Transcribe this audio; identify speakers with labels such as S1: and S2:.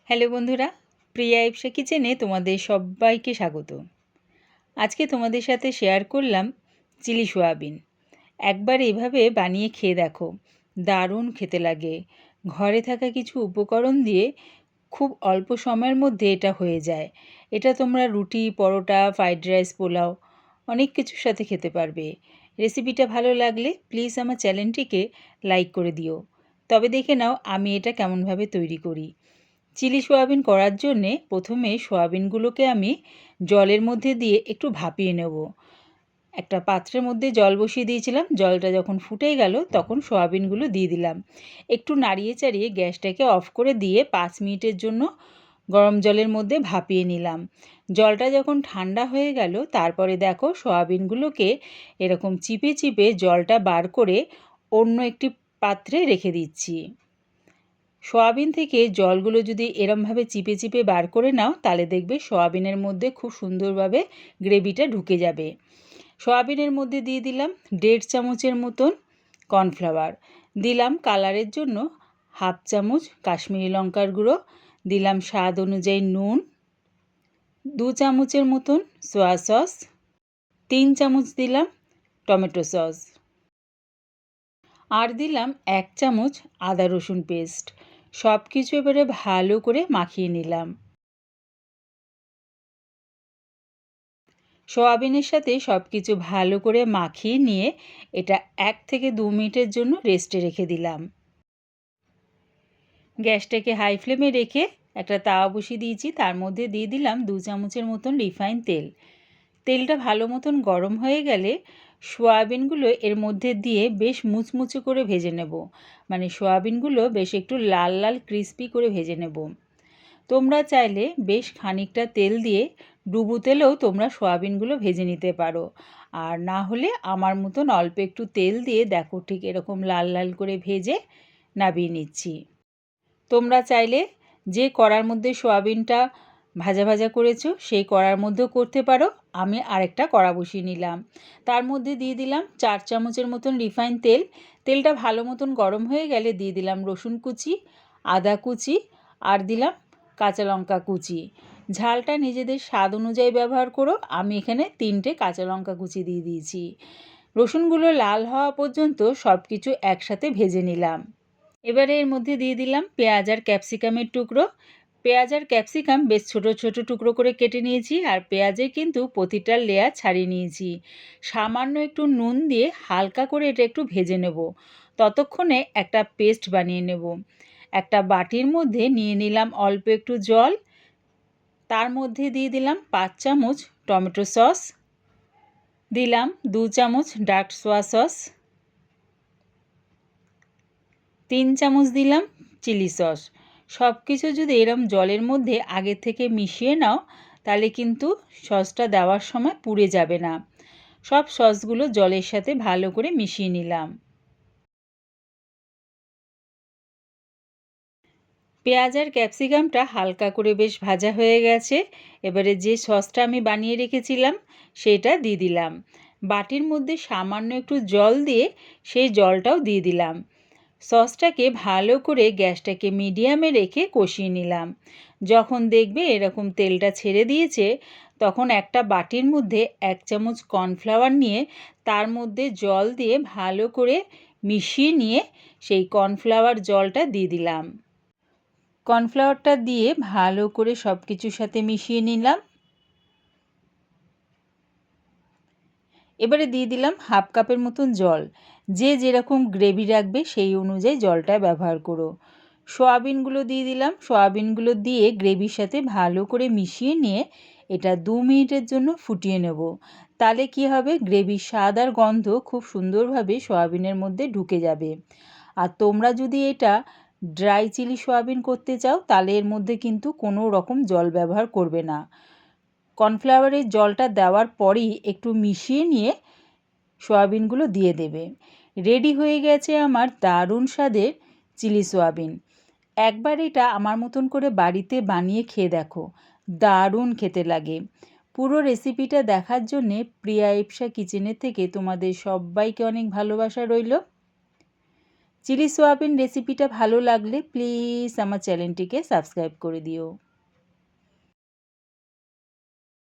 S1: Hello বন্ধুরা, প্রিয়া ইপসা কিচেনে তোমাদের সবাইকে স্বাগত। আজকে তোমাদের সাথে শেয়ার করলাম চিলি সোয়াবিন। একবার এভাবে বানিয়ে খেয়ে দেখো, দারুণ খেতে লাগে। ঘরে থাকা কিছু উপকরণ দিয়ে খুব অল্প সময়ের মধ্যে এটা হয়ে যায়। এটা তোমরা রুটি, পরোটা, ফ্রাইড রাইস, পোলাও অনেক কিছুর সাথে খেতে পারবে। রেসিপিটা ভালো লাগলে প্লিজ আমার চ্যানেলটিকে লাইক করে দিও। তবে দেখে নাও আমি এটা কেমনভাবে তৈরি করি। চিলি সোয়াবিন করার জন্যে প্রথমে সোয়াবিনগুলোকে আমি জলের মধ্যে দিয়ে একটু ভাপিয়ে নেব। একটা পাত্রের মধ্যে জল বসিয়ে দিয়েছিলাম, জলটা যখন ফুটে গেল তখন সোয়াবিনগুলো দিয়ে দিলাম। একটু নাড়িয়ে চাড়িয়ে গ্যাসটাকে অফ করে দিয়ে 5 মিনিটের জন্য গরম জলের মধ্যে ভাপিয়ে নিলাম। জলটা যখন ঠান্ডা হয়ে গেল তারপরে দেখো সোয়াবিনগুলোকে এরকম চিপে চিপে জলটা বার করে অন্য একটি পাত্রে রেখে দিচ্ছি। সোয়াবিন থেকে জলগুলো যদি এরমভাবে চিপে চিপে বার করে নাও তাহলে দেখবে সোয়াবিনের মধ্যে খুব সুন্দরভাবে গ্রেভিটা ঢুকে যাবে। সোয়াবিনের মধ্যে দিয়ে দিলাম 1.5 চামচের মতন কর্নফ্লাওয়ার, দিলাম কালারের জন্য 1/2 চামচ কাশ্মীরি লঙ্কার গুঁড়ো, দিলাম স্বাদ অনুযায়ী নুন, 2 চামচের মতন সোয়া সস, 3 চামচ দিলাম টমেটো সস, আর দিলাম 1 চামচ আদা রসুন পেস্ট। সব কিছু এবারে ভালো করে মাখিয়ে নিলাম। সোয়াবিনের সাথে সব কিছু ভালো করে মাখিয়ে নিয়ে এটা 1 থেকে 2 মিনিটের জন্য রেস্টে রেখে দিলাম। গ্যাসটাকে হাই ফ্লেমে রেখে একটা তাওয়া বসিয়ে দিয়েছি, তার মধ্যে দিয়ে দিলাম 2 চামচের মতন রিফাইন তেল। তেলটা ভালো মতন গরম হয়ে গেলে সোয়াবিনগুলো এর মধ্যে দিয়ে বেশ মুচমুচে করে ভেজে নেব। মানে সোয়াবিনগুলো বেশ একটু লাল লাল ক্রিস্পি করে ভেজে নেব। তোমরা চাইলে বেশ খানিকটা তেল দিয়ে ডুবো তেলেও তোমরা সোয়াবিনগুলো ভেজে নিতে পারো, আর না হলে আমার মতন অল্প একটু তেল দিয়ে দেখো ঠিক এরকম লাল লাল করে ভেজে নামিয়ে নিচ্ছি। তোমরা চাইলে যে কড়ার মধ্যে সোয়াবিনটা ভাজা ভাজা করেছো সেই কড়ার মধ্যেও করতে পারো। আমি আরেকটা কড়া বসিয়ে নিলাম, তার মধ্যে দিয়ে দিলাম 4 চামচের মতন রিফাইন তেল। তেলটা ভালো মতন গরম হয়ে গেলে দিয়ে দিলাম রসুন কুচি, আদা কুচি, আর দিলাম কাঁচা লঙ্কা কুচি। ঝালটা নিজেদের স্বাদ অনুযায়ী ব্যবহার করো। আমি এখানে 3টে কাঁচা লঙ্কা কুচি দিয়ে দিয়েছি। রসুনগুলো লাল হওয়া পর্যন্ত সব কিছু একসাথে ভেজে নিলাম। এবারে এর মধ্যে দিয়ে দিলাম পেঁয়াজ আর ক্যাপসিকামের টুকরো। পেঁয়াজ আর ক্যাপসিকাম বেশ ছোট ছোট টুকরো করে কেটে নিয়েছি, আর পেঁয়াজের কিন্তু প্রতিটা লেয়ার ছাড়িয়ে নিয়েছি। সামান্য একটু নুন দিয়ে হালকা করে এটা একটু ভেজে নেব। ততক্ষণে একটা পেস্ট বানিয়ে নেব। একটা বাটির মধ্যে নিয়ে নিলাম অল্প একটু জল, তার মধ্যে দিয়ে দিলাম 5 চামচ টমেটো সস, দিলাম 2 চামচ ডার্ক সোয়া সস, 3 চামচ দিলাম চিলি সস। সব কিছু যদি এরম জলের মধ্যে আগে থেকে মিশিয়ে নাও তাহলে কিন্তু সসটা দেওয়ার সময় পুড়ে যাবে না। সব সসগুলো জলের সাথে ভালো করে মিশিয়ে নিলাম। পেঁয়াজ আর ক্যাপসিকামটা হালকা করে বেশ ভাজা হয়ে গেছে। এবারে যে সসটা আমি বানিয়ে রেখেছিলাম সেটা দিয়ে দিলাম। বাটির মধ্যে সামান্য একটু জল দিয়ে সেই জলটাও দিয়ে দিলাম। সসটাকে ভালো করে গ্যাসটাকে মিডিয়ামে রেখে কষিয়ে নিলাম। যখন দেখবে এরকম তেলটা ছেড়ে দিয়েছে তখন একটা বাটির মধ্যে 1 চামচ কর্নফ্লাওয়ার নিয়ে তার মধ্যে জল দিয়ে ভালো করে মিশিয়ে নিয়ে সেই কর্নফ্লাওয়ার জলটা দিয়ে দিলাম। কর্নফ্লাওয়ারটা দিয়ে ভালো করে সব কিছুর সাথে মিশিয়ে নিলাম। এবারে দিয়ে দিলাম 1/2 কাপের মতন জল। যে যেরকম গ্রেভি রাখবে সেই অনুযায়ী জলটা ব্যবহার করো। সোয়াবিনগুলো দিয়ে দিলাম। সোয়াবিনগুলো দিয়ে গ্রেভির সাথে ভালো করে মিশিয়ে নিয়ে এটা 2 মিনিটের জন্য ফুটিয়ে নেব। তাহলে কি হবে, গ্রেভির স্বাদ আর গন্ধ খুব সুন্দরভাবে সোয়াবিনের মধ্যে ঢুকে যাবে। আর তোমরা যদি এটা ড্রাই চিলি সোয়াবিন করতে চাও তাহলে এর মধ্যে কিন্তু কোনো রকম জল ব্যবহার করবে না। কর্নফ্লাওয়ারের জলটা দেওয়ার পরেই একটু মিশিয়ে নিয়ে সোয়াবিনগুলো দিয়ে দেবে। রেডি হয়ে গেছে আমার দারুণ স্বাদের চিলি সোয়াবিন। একবার এটা আমার মতন করে বাড়িতে বানিয়ে খেয়ে দেখো, দারুণ খেতে লাগে। পুরো রেসিপিটা দেখার জন্যে প্রিয়া ইপসা কিচেনের থেকে তোমাদের সবাইকে অনেক ভালোবাসা রইল। চিলি সোয়াবিন রেসিপিটা ভালো লাগলে প্লিজ আমার চ্যানেলটিকে সাবস্ক্রাইব করে দিও।